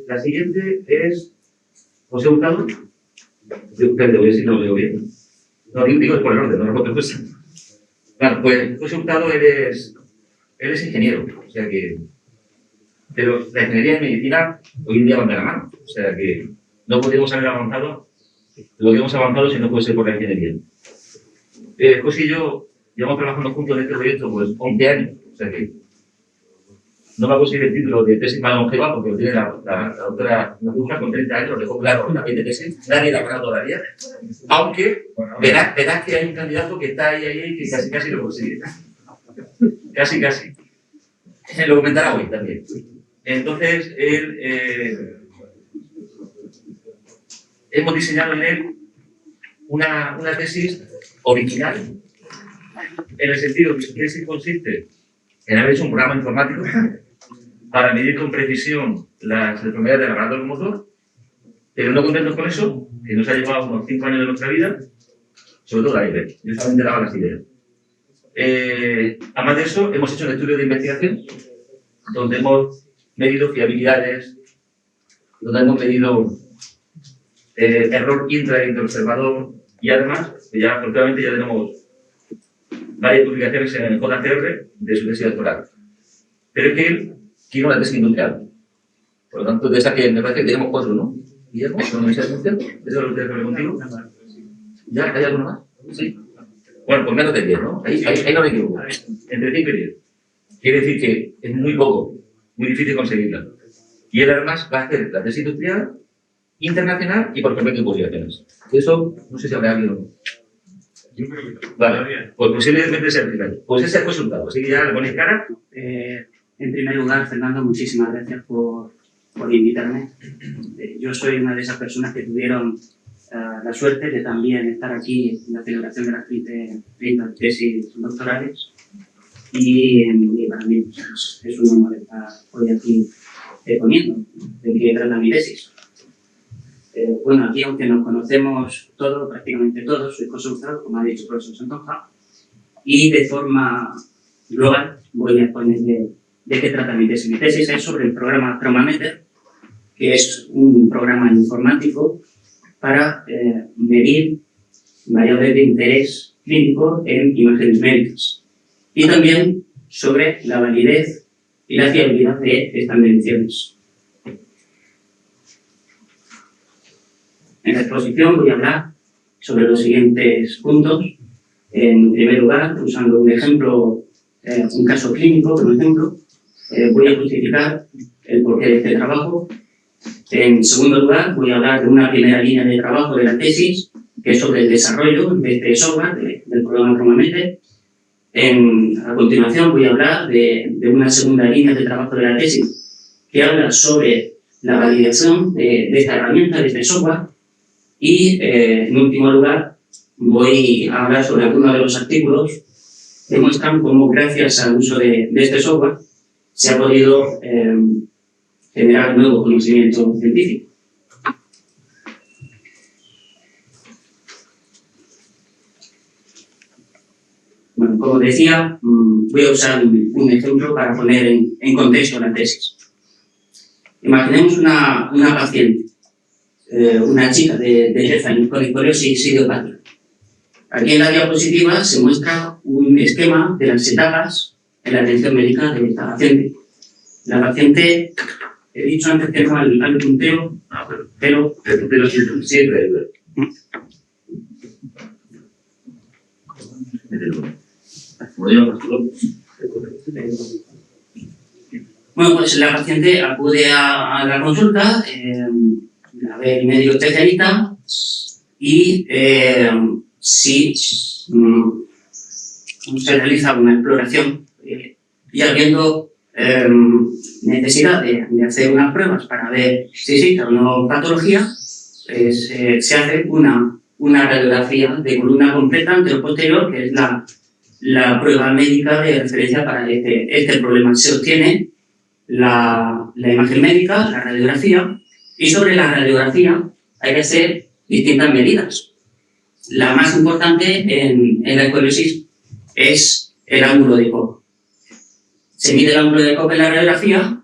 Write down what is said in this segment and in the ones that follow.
La siguiente es José Hurtado. Espérate, voy a ver si lo veo bien. No, digo por el orden, no es otra cosa. Claro, pues José Hurtado, él es ingeniero, o sea que... Pero la ingeniería en medicina hoy en día va de la mano, o sea que no podríamos haber avanzado lo que hemos avanzado si no puede ser por la ingeniería. José y yo llevamos trabajando juntos en este proyecto pues 11 años, o sea que no va a conseguir el título de tesis más longeva porque lo tiene la doctora Nazuja con 30 años, lo dejó claro en la de tesis, nadie la ha ganado todavía, aunque verás que hay un candidato que está ahí que casi lo consigue. Casi. Lo comentará hoy también. Entonces, hemos diseñado en él una tesis original, en el sentido que su tesis consiste en haber hecho un programa informático para medir con precisión las enfermedades del aparato motor, pero no contentos con eso, que nos ha llevado unos 5 años de nuestra vida, sobre todo la idea. Yo solamente daba las ideas. Además de eso, hemos hecho un estudio de investigación donde hemos medido fiabilidades, donde hemos medido error intra- e interobservador, y además, ya afortunadamente ya tenemos varias publicaciones en el JCR de su tesis doctoral. Pero es que él quiere una tesis industrial. Por lo tanto, de esa que me parece que tenemos 4, ¿no? Guillermo, ¿con la Universidad Industrial? ¿Eso es lo que te contigo? ¿Ya? ¿Hay alguno más? Sí. Bueno, pues menos de 10, ¿no? Ahí no me equivoco. Entre 5 y 10. Quiere decir que es muy poco, muy difícil conseguirla. Y él además va a hacer la tesis industrial, internacional y por convenio de publicaciones. Eso, no sé si habrá alguien o no. Yo creo que no. Vale, pues posiblemente sea el primero. Pues ese es el resultado, así que ya le ponéis cara. En primer lugar, Fernando, muchísimas gracias por invitarme. Yo soy una de esas personas que tuvieron la suerte de también estar aquí en la celebración de las 30 tesis doctorales y para mí pues, es un honor estar hoy aquí exponiendo de qué trata mi tesis. Bueno, aquí aunque nos conocemos todos, prácticamente todos, soy José Hurtado, como ha dicho el profesor Santonja, y de forma global voy a exponer de qué trata mi tesis. Mi tesis es sobre el programa Chromameter, que es un programa informático para medir variables de interés clínico en imágenes médicas y también sobre la validez y la fiabilidad de estas mediciones. En la exposición voy a hablar sobre los siguientes puntos. En primer lugar, usando un ejemplo, un caso clínico, por ejemplo, voy a justificar el porqué de este trabajo. En segundo lugar, voy a hablar de una primera línea de trabajo de la tesis, que es sobre el desarrollo de este software, del programa Chromameter. A continuación, voy a hablar de una segunda línea de trabajo de la tesis, que habla sobre la validación de esta herramienta, de este software. Y, en último lugar, voy a hablar sobre algunos de los artículos que muestran cómo, gracias al uso de este software, se ha podido generar nuevo conocimiento científico. Bueno, como decía, voy a usar un ejemplo para poner en contexto la tesis. Imaginemos una paciente, una chica de 10 años con escoliosis idiopática. Aquí en la diapositiva se muestra un esquema de las etapas en la atención médica de esta paciente. La paciente, he dicho antes que no al puntero, pero el puntero siempre. Bueno, pues la paciente acude a la consulta, la ve el médico especialista y si se realiza una exploración y habiendo necesidad de hacer unas pruebas para ver si existe o no patología, se hace una radiografía de columna completa anterior-posterior, que es la prueba médica de referencia para este problema. Se obtiene la imagen médica, la radiografía, y sobre la radiografía hay que hacer distintas medidas. La más importante en la escoliosis es el ángulo de Cobb. Se mide el ángulo de Cobb en la radiografía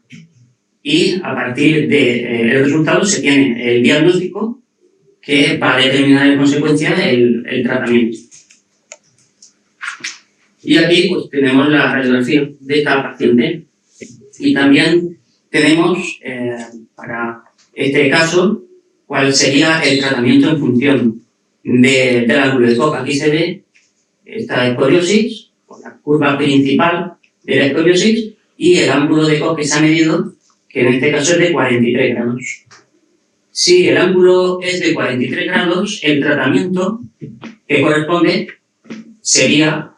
y a partir del resultado se tiene el diagnóstico que va a determinar en consecuencia el tratamiento. Y aquí pues tenemos la radiografía de esta paciente y también tenemos para este caso cuál sería el tratamiento en función del ángulo de Koch. Aquí se ve esta escoliosis, la curva principal de la escoliosis y el ángulo de Koch que se ha medido, que en este caso es de 43 grados. Si el ángulo es de 43 grados, el tratamiento que corresponde sería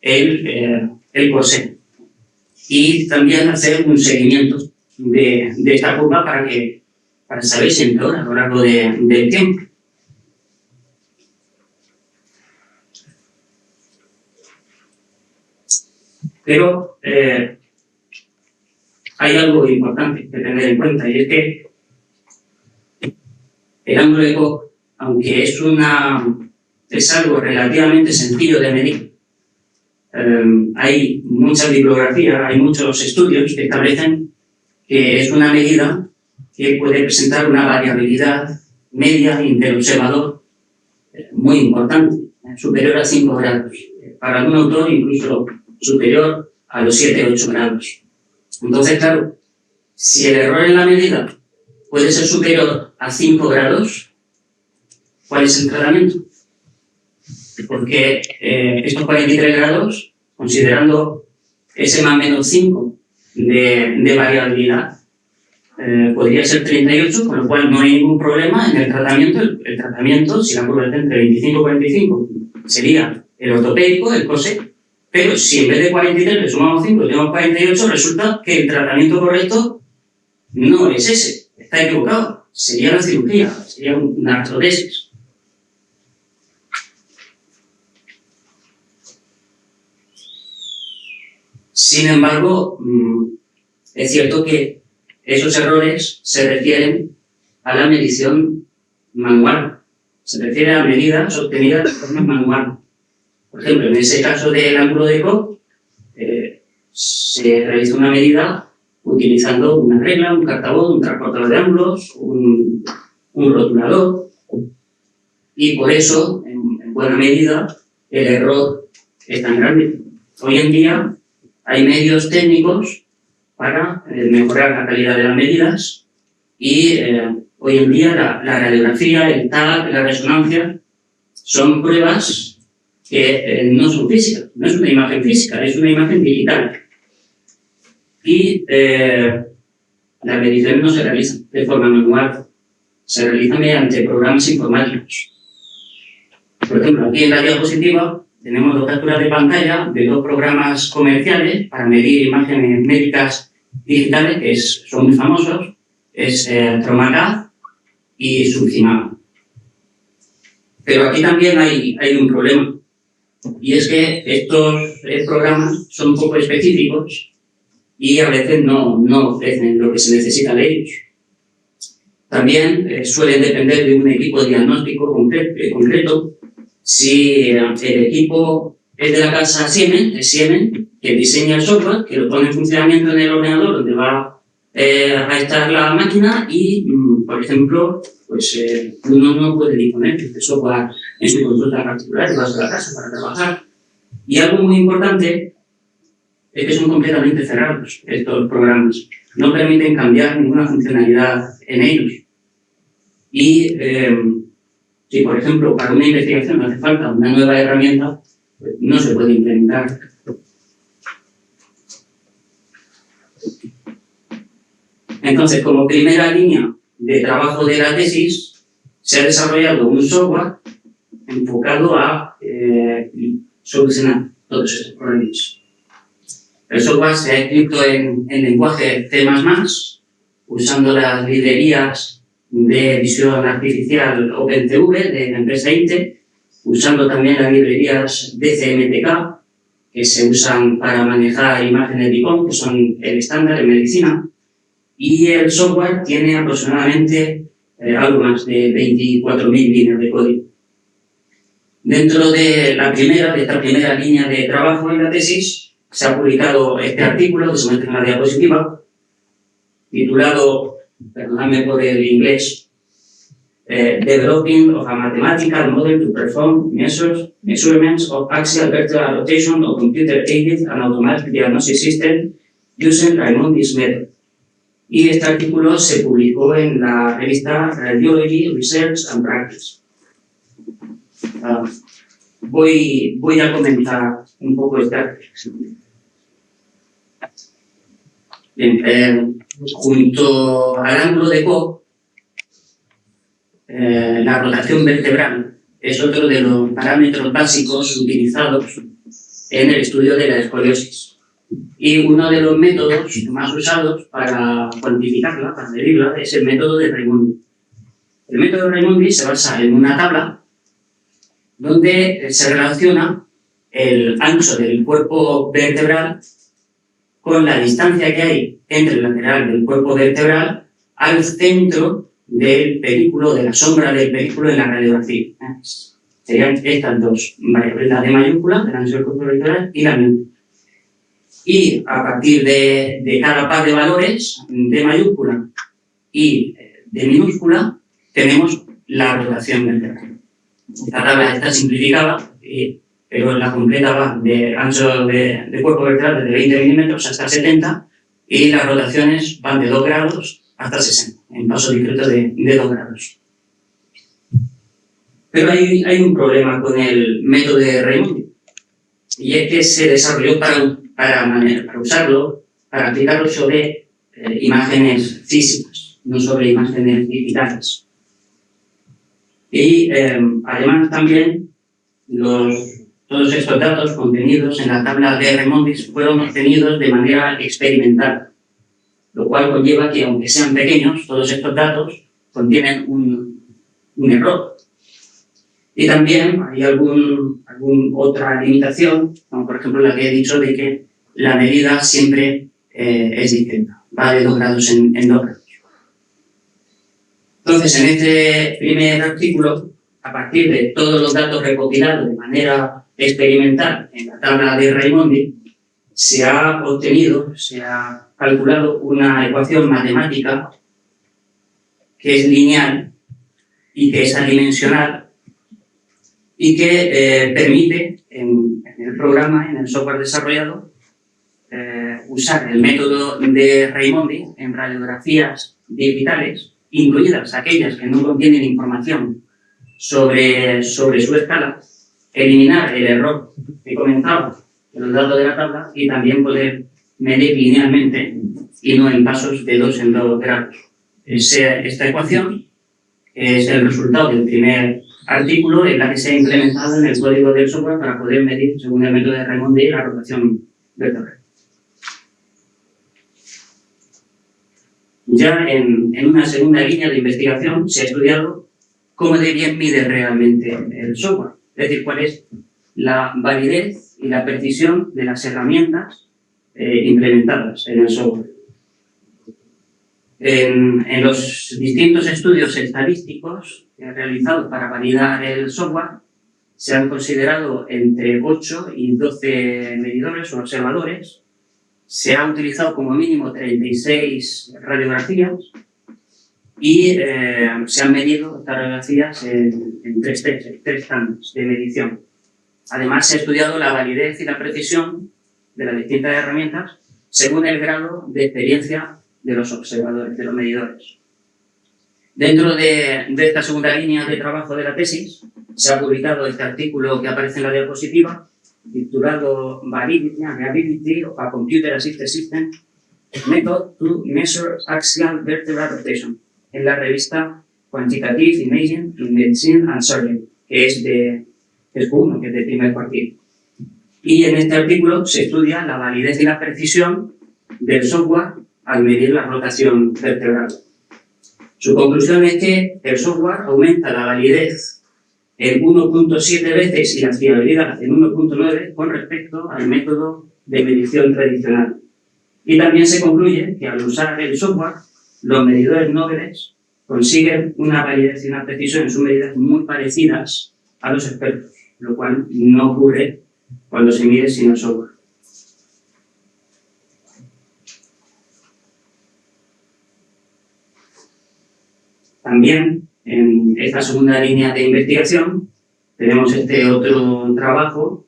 el corsé. Y también hacer un seguimiento de esta curva para saber si empeora a lo largo del tiempo. Pero hay algo importante que tener en cuenta, y es que el ángulo de Koch, aunque es algo relativamente sencillo de medir, hay mucha bibliografía, hay muchos estudios que establecen que es una medida que puede presentar una variabilidad media interobservador muy importante, superior a 5 grados. Para algún autor incluso superior a los 7-8 grados. Entonces, claro, si el error en la medida puede ser superior a 5 grados, ¿cuál es el tratamiento? Porque estos 43 grados, considerando ese más menos 5 de variabilidad, podría ser 38, con lo cual no hay ningún problema en el tratamiento. El tratamiento, si la curva está entre 25 y 45, sería el ortopédico, el corsé, pero si en vez de 43 le sumamos 5 y tenemos 48, resulta que el tratamiento correcto no es ese, está equivocado. Sería la cirugía, sería una artrodesis. Sin embargo, es cierto que esos errores se refieren a la medición manual. Se refiere a medidas obtenidas de forma manual. Por ejemplo, en ese caso del ángulo de Koch, se realiza una medida utilizando una regla, un cartabón, un transportador de ángulos, un rotulador, y por eso, en buena medida, el error es tan grande. Hoy en día hay medios técnicos para mejorar la calidad de las medidas y hoy en día la radiografía, el TAC, la resonancia son pruebas que no son físicas, no es una imagen física, es una imagen digital. Y las mediciones no se realizan de forma manual, se realizan mediante programas informáticos. Por ejemplo, aquí en la diapositiva tenemos dos capturas de pantalla de dos programas comerciales para medir imágenes médicas digitales que son muy famosos, es Tromacad y Sulcimab. Pero aquí también hay un problema. Y es que estos programas son poco específicos y a veces no ofrecen lo que se necesita de ellos. También suelen depender de un equipo diagnóstico concreto. Si el equipo es de la casa Siemens, que diseña el software, que lo pone en funcionamiento en el ordenador donde va a estar la máquina y, por ejemplo, pues uno no puede disponer de este software en su consulta particular y vas a la casa para trabajar. Y algo muy importante es que son completamente cerrados estos programas. No permiten cambiar ninguna funcionalidad en ellos. Y si, por ejemplo, para una investigación hace falta una nueva herramienta, pues no se puede implementar. Entonces, como primera línea de trabajo de la tesis, se ha desarrollado un software enfocado a solucionar todos estos problemas. El software se ha escrito en lenguaje C++, usando las librerías de visión artificial OpenCV de la empresa Inte, usando también las librerías DCMTK, que se usan para manejar imágenes de ICOM, que son el estándar en medicina, y el software tiene aproximadamente algo más de 24.000 líneas de código. Dentro de esta primera línea de trabajo en la tesis, se ha publicado este artículo que se muestra en la diapositiva, titulado, perdonadme por el inglés, Developing of a Mathematical Model to Perform Measurements of Axial Vertebral Rotation of Computer-Aided and Automatic Diagnostic System using Raimondis Method. Y este artículo se publicó en la revista Radiology, Research and Practice. Voy a comentar un poco este artículo. Bien, junto al ángulo de Cobb, la rotación vertebral es otro de los parámetros básicos utilizados en el estudio de la escoliosis. Y uno de los métodos más usados para cuantificarla, para medirla, es el método de Raimondi. El método de Raimondi se basa en una tabla donde se relaciona el ancho del cuerpo vertebral con la distancia que hay entre el lateral del cuerpo vertebral al centro del pedículo, de la sombra del pedículo en la radiografía. Serían estas dos variables, la de mayúscula, del ancho del cuerpo vertebral, y la minúscula. Y a partir de cada par de valores, de mayúscula y de minúscula, tenemos la rotación vertebral. Esta tabla está simplificada, pero la completa va de ancho de cuerpo vertebral desde 20 milímetros hasta 70, y las rotaciones van de 2 grados hasta 60, en paso discreto de 2 grados. Pero hay un problema con el método de Raimondi, y es que se desarrolló para usarlo, para aplicarlo sobre imágenes físicas, no sobre imágenes digitales. Y además también todos estos datos contenidos en la tabla de Raimondi fueron obtenidos de manera experimental, lo cual conlleva que, aunque sean pequeños, todos estos datos contienen un error. Y también hay alguna otra limitación, como por ejemplo la que he dicho de que la medida siempre es distinta, va de 2 grados en 2 grados. Entonces, en este primer artículo, a partir de todos los datos recopilados de manera experimental en la tabla de Raimondi, se ha calculado una ecuación matemática que es lineal y que es adimensional y que permite en el programa, en el software desarrollado, usar el método de Raimondi en radiografías digitales, incluidas aquellas que no contienen información sobre su escala, eliminar el error que comentaba en los datos de la tabla y también poder medir linealmente y no en pasos de 2 en 2 grados. Esta ecuación es el resultado del primer artículo en la que se ha implementado en el código del software para poder medir, según el método de Raimondi, la rotación vertebral. Ya en una segunda línea de investigación se ha estudiado cómo de bien mide realmente el software, es decir, cuál es la validez y la precisión de las herramientas implementadas en el software. En los distintos estudios estadísticos realizados para validar el software, se han considerado entre 8 y 12 medidores o observadores. Se ha utilizado como mínimo 36 radiografías y se han medido estas radiografías en 3 estándares de medición. Además, se ha estudiado la validez y la precisión de las distintas herramientas según el grado de experiencia de los observadores, de los medidores. Dentro de esta segunda línea de trabajo de la tesis, se ha publicado este artículo que aparece en la diapositiva, titulado Variability of a Computer Assisted System Method to Measure Axial Vertebral Rotation, en la revista Quantitative Imaging in Medicine and Surgery, que es de Q1, que es de primer cuartil. Y en este artículo se estudia la validez y la precisión del software al medir la rotación vertebral. Su conclusión es que el software aumenta la validez en 1.7 veces y la fiabilidad en 1.9 con respecto al método de medición tradicional. Y también se concluye que al usar el software, los medidores nobles consiguen una validez y una precisión en sus medidas muy parecidas a los expertos, lo cual no ocurre cuando se mide sin el software. También, en esta segunda línea de investigación, tenemos este otro trabajo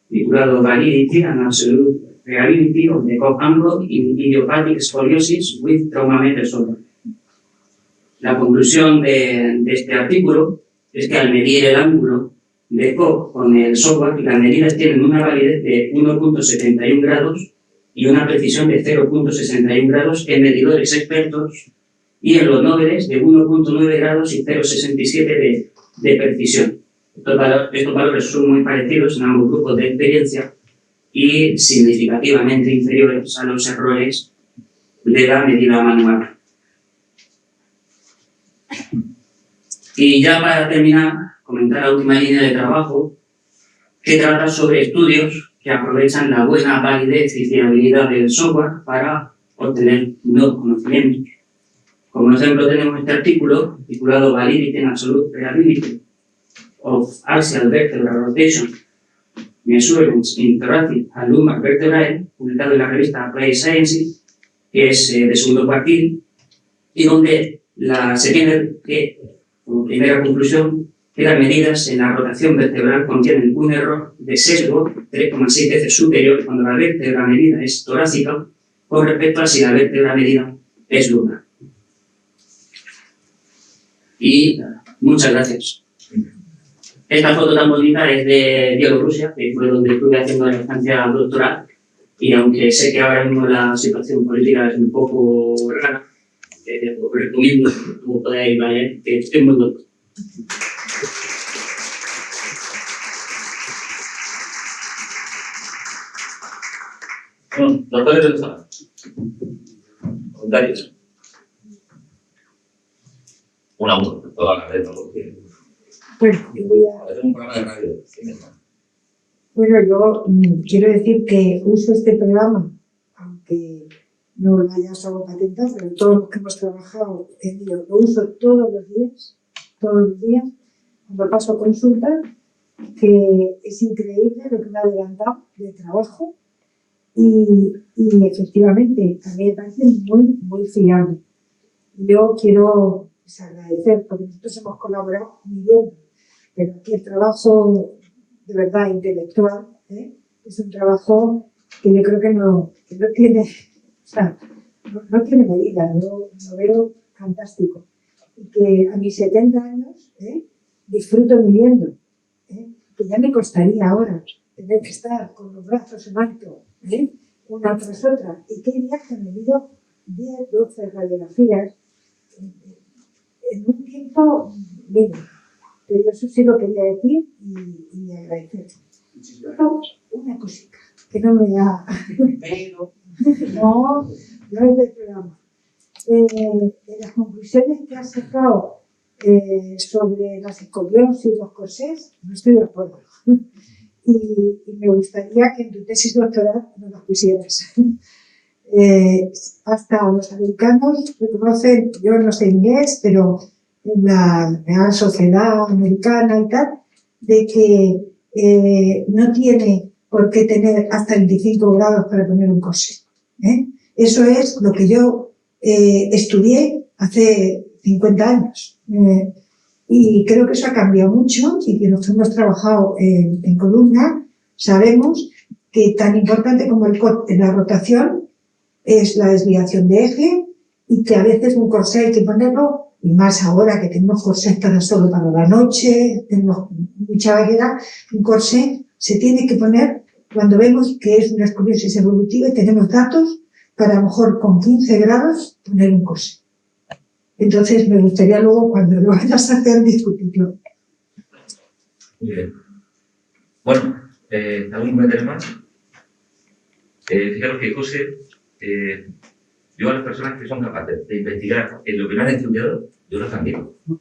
titulado Validity and Absolute Reliability of the Co-Angle in Idiopathic Scoliosis with Trauma-Meter Software. La conclusión de este artículo es que al medir el ángulo de COP con el software, las medidas tienen una validez de 1.71 grados y una precisión de 0.61 grados en medidores expertos y en los noveles de 1.9 grados y 0.67 de precisión. Estos valores son muy parecidos en ambos grupos de experiencia y significativamente inferiores a los errores de la medida manual. Y ya para terminar, comentar la última línea de trabajo que trata sobre estudios que aprovechan la buena validez y fiabilidad del software para obtener nuevos conocimientos. Como ejemplo tenemos este artículo titulado Validity and Absolute Reliability of Axial Vertebral Rotation Measurements in Thoracic and Lumbar Vertebrae, publicado en la revista Applied Sciences, que es de segundo cuartil, y donde se tiene que, como primera conclusión, que las medidas en la rotación vertebral contienen un error de sesgo 3,6 veces superior cuando la vértebra medida es torácica con respecto a si la vértebra medida es lumbar. Y muchas gracias. Esta foto tan bonita es de Bielorrusia, que fue donde estuve haciendo la estancia doctoral, y aunque sé que ahora mismo la situación política es un poco rara, os recomiendo, como podéis ver, que es muy bonito. Bueno, los padres de la sala. Comentarios. Uno a uno, toda la vez, ¿no? Porque Bueno, yo voy a... es un programa de radio. Bueno, yo quiero decir que uso este programa, aunque no lo haya solo patentado, pero todos los que hemos trabajado en ello lo uso todos los días, cuando paso consultas, que es increíble lo que me ha adelantado de trabajo y efectivamente a mí me parece muy, muy fiable. Yo quiero agradecer, porque nosotros hemos colaborado muy bien, pero aquí el trabajo de verdad intelectual es un trabajo que yo creo que no tiene, o sea, no tiene medida. Yo lo veo fantástico y que a mis 70 años disfruto viviendo, que ya me costaría ahora tener que estar con los brazos en alto, una tras otra, y que hay días que me mido 10, 12 radiografías en un tiempo mínimo. Pero eso sí lo quería decir y agradecer. Pero una cosita, que no me da... no es del programa. En las conclusiones que has sacado sobre las escoliosis y los corsés, no estoy de acuerdo. Y me gustaría que en tu tesis doctoral no las pusieras. Hasta los americanos reconocen, yo no sé inglés, pero en la Real Sociedad Americana y tal, de que no tiene por qué tener hasta 25 grados para poner un corsé. Eso es lo que yo estudié hace 50 años. Y creo que eso ha cambiado mucho y que los que hemos trabajado en columna sabemos que tan importante como la rotación es la desviación de eje y que a veces un corsé hay que ponerlo, y más ahora que tenemos corsés solo para la noche, tenemos mucha variedad, un corsé se tiene que poner cuando vemos que es una escoliosis evolutiva y tenemos datos para a lo mejor con 15 grados poner un corsé. Entonces me gustaría luego cuando lo vayas a hacer discutirlo. Muy bien. Bueno, ¿algún comentario más? Fijaros que José, yo a las personas que son capaces de investigar en lo que me han estudiado, yo las admiro. Yo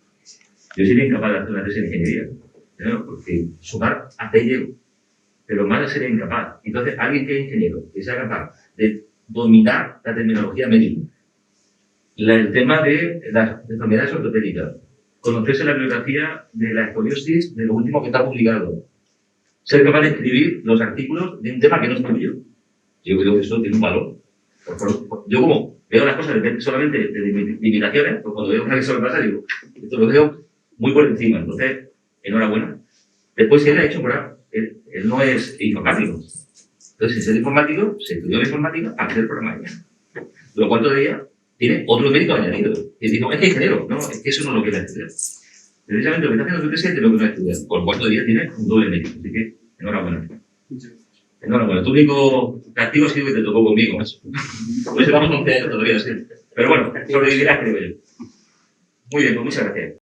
sería incapaz de hacer una tesis de ingeniería, ¿no? Porque sumar hasta ahí llego, pero más sería incapaz. Entonces, alguien que es ingeniero, que sea capaz de dominar la terminología médica, el tema de las enfermedades ortopédicas, conocerse la bibliografía de la escoliosis de lo último que está publicado, ser capaz de escribir los artículos de un tema que no es tuyo, yo creo que eso tiene un valor. Yo como veo las cosas solamente de imitaciones, pues cuando veo una que sobrepasa, digo, esto lo veo muy por encima. Entonces, enhorabuena. Después, él ha hecho, él no es informático. Entonces, si es informático, se estudió la informática a hacer el programa ya. Lo cual todavía tiene otro mérito añadido. Y digo, es que ingeniero, no, es que eso no es lo que él ha estudiado. Precisamente lo que está haciendo su tesis es de lo que no ha estudiado. Por lo cual todavía tiene un doble mérito. Así que, enhorabuena. Enhorabuena. Tu único castigo ha sido que te tocó conmigo, macho. Por eso vamos 11 años todavía, sí. Pero bueno, sobrevivirás, creo yo. Muy bien, pues muchas gracias.